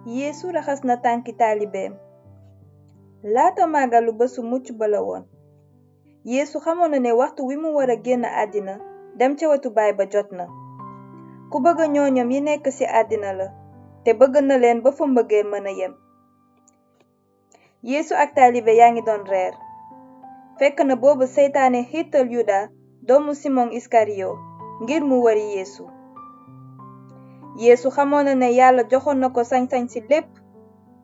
Yeesu raxas na tànki taalibeem. Laata màggalu bésu mucc ba la woon. Yeesu xamoon na ne waxtu wi mu war a génn àddina dem ca wetu baay ba jot na. ku bëgg ñooñam yi nekk ci àddina la te bëgg na leen ba fa mbëggeel mën a yem. Yeesu ak taalibe yaa ngi doon reer. fekk na boobu seytaane xiital Yuda doomu Simon Iskariyo ngir mu wari Yeesu. Yeesu xamoon na ne Yàlla joxoon na ko sañ-sañ ci lépp,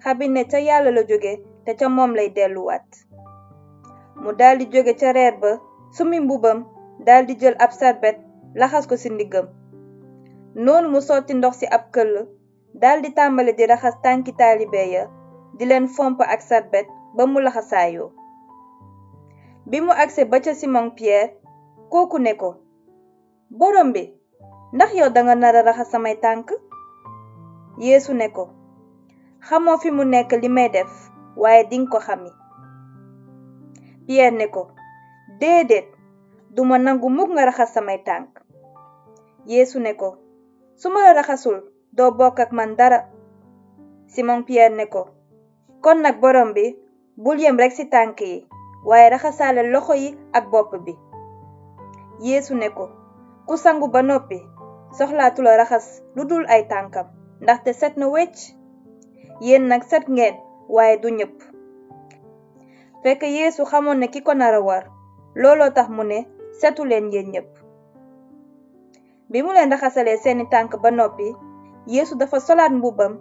xabi ne ca Yàlla la jóge te ca moom lay delluwaat. mu daldi jóge ca reer ba sumi mbubam daldi jël ab sarbet laxas ko ci ndiggam. noonu mu sotti ndox ci ab këll daldi tàmbali di raxas tànki taalibe ya di leen fomp ak sarbet ba mu laxasaayoo. bi mu agse ba ca Simon Pierre, kooku ne ko, borom bi, ndax yow danga nara raxas samay tànk? Yeesu ne ko, xamoo fi mu nekk li may def, waaye dinga ko xami. Pierre ne ko, déedéet, duma nangu mukk nga raxas samay tànk. Yeesu ne ko, su ma la raxasul doo bokk ak man dara. Simon Pierre ne ko, kon nag borom bi, bul yem rekk ci tànk yi, waaye raxasaale loxo yi ak bopp bi. Yeesu ne ko, ku sangu ba noppi soxlaatu la raxas lu dul ay tànkam, ndaxte set na wecc. yéen nag set ngeen, waaye du ñëpp. fekk Yeesu xamoon ne ki ko nara war, looloo tax mu ne setu leen yéen ñëpp. bi mu leen raxasalee seeni tànk ba noppi, Yeesu dafa solaat mbubbam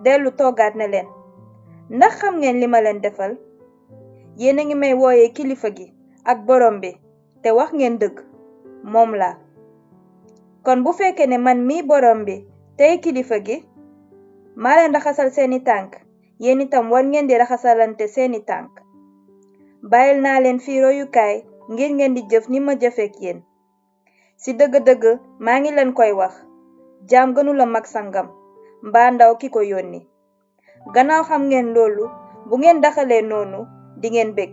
dellu toogaat ne leen, ndax xam ngeen li ma leen defal? yéen a ngi may wooyee kilifa gi ak borom bi, te wax ngeen dëgg, moom laa. kon bu fekkee ne man mii borom bi tey kilifa gi maa leen raxasal seeni tànk, yéen itam war ngeen di raxasalante seeni tànk. bàyyil naa leen fii royukaay ngir ngeen di jëf ni ma jëfeek yéen. ci dëgg-dëgg maa ngi leen koy wax, jaam gënula mag sangam, mbaa ndaw ki ko yónni. gannaaw xam ngeen loolu, bu ngeen daxalee noonu di ngeen bég.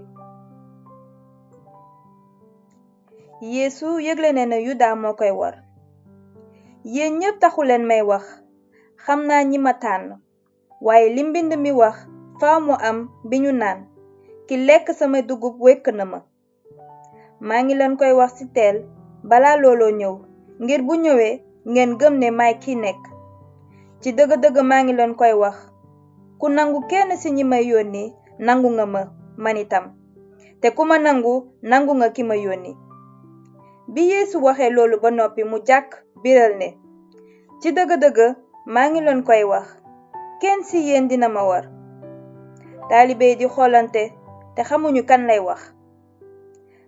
Yeesu yëgle ne na Yuda moo koy war. yéen ñépp taxu leen may wax, xam naa ñi ma tànn, waaye li mbind mi wax faaw mu am bi ñu naan, ki lekk sama dugub wekk na ma. maa ngi leen koy wax ci teel balaa looloo ñëw, ngir bu ñëwee ngeen gëm ne maay ki nekk. ci dëgg-dëgg maa ngi leen koy wax, ku nangu kenn ci ñi may yónni nangu nga ma man itam, te ku ma nangu nangu nga ki ma yónni. bi Yeesu waxee loolu ba noppi mu jàkk biral ne, ci dëgg-dëgg maa ngi leen koy wax, kenn ci yéen dina ma war. taalibe yi di xoolante te xamuñu kan lay wax.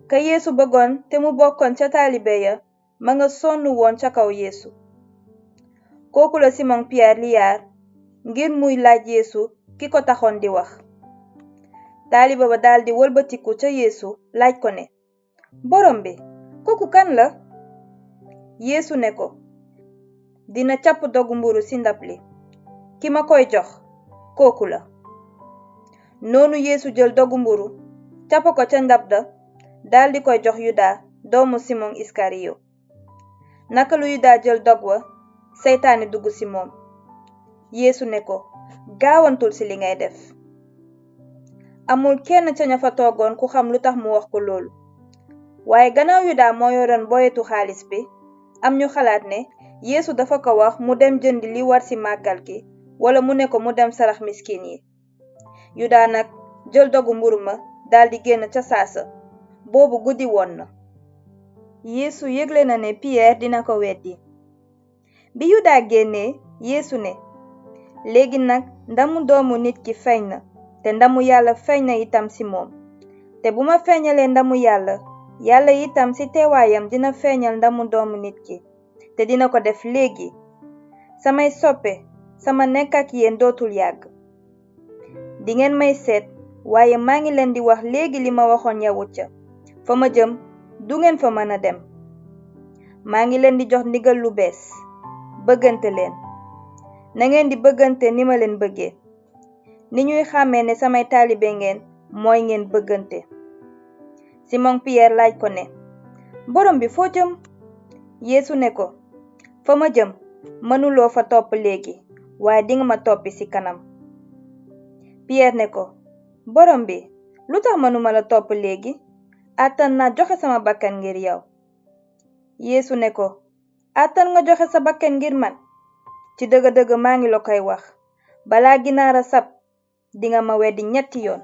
ka Yeesu bëggoon te mu bokkoon ca taalibe ya ma nga sonn woon ca kaw Yeesu. kooku la Simon Pierre liyaar ngir muy laaj Yeesu ki ko taxoon di wax. taalibe ba daldi wëlbatiku ca Yeesu laaj ko ne, borom bi, kooku kan la? Yeesu ne ko, dina capp dogu mburu ci ndab li, ki ma koy jox kooku la. noonu Yeesu jël dogu mburu capp ko ca ndab da daldi koy jox Yuda doomu Simon Iskariyo. naka lu Yuda jël dog wa, seytaane dugg ci moom. Yeesu ne ko, gaawantul ci li ngay def. amul kenn ca ña fa toogoon ku xam lu tax mu wax ko loolu. waaye gannaaw Yuda moo yoroon boyetu xaalis bi, am ñu xalaat ne Yeesu dafa ko wax mu dem jëndi li war ci màggal gi, wala mu ne ko mu dem sarax miskin yi. Yuda nag jël dogu mburu ma daldi génn ca saasa. boobu guddi woon na. Yeesu yëgle na ne Pierre dina ko weddi. bi Yuda génnee, Yeesu ne, léegi nag ndamu doomu nit ki feeñ na, te ndamu Yàlla feeñ na itam ci moom. te bu ma feeñalee ndamu Yàlla, Yàlla itam ci teewaayam dina feeñal ndamu doomu nit ki, te dina ko def léegi. samay soppe, sama nekk ak yéen dootul yàgg. dingeen may seet, waaye maa ngi leen di wax léegi li ma waxoon yawut ca, fa ma jëm du ngeen fa mën a dem. maa ngi leen di jox ndigal lu bees, bëggante leen. na ngeen di bëggante ni ma leen bëggee. ni ñuy xàmmee ne samay taalibe ngeen mooy ngeen bëggante. Simon Pierre laaj ko ne, borom bi foo jëm? Yeesu ne ko, fa ma jëm mënuloo fa topp léegi, waaye dinga ma toppi ci kanam. Pierre ne ko, borom bi, lu tax mënuma la topp léegi? Àttan naa joxe sama bakkan ngir yow. Yeesu ne ko, àttan nga joxe sa bakkan ngir man? Ci dëgg-dëgg maa ngi la koy wax, balaa ginaar a sab dinga ma weddi 3 yoon.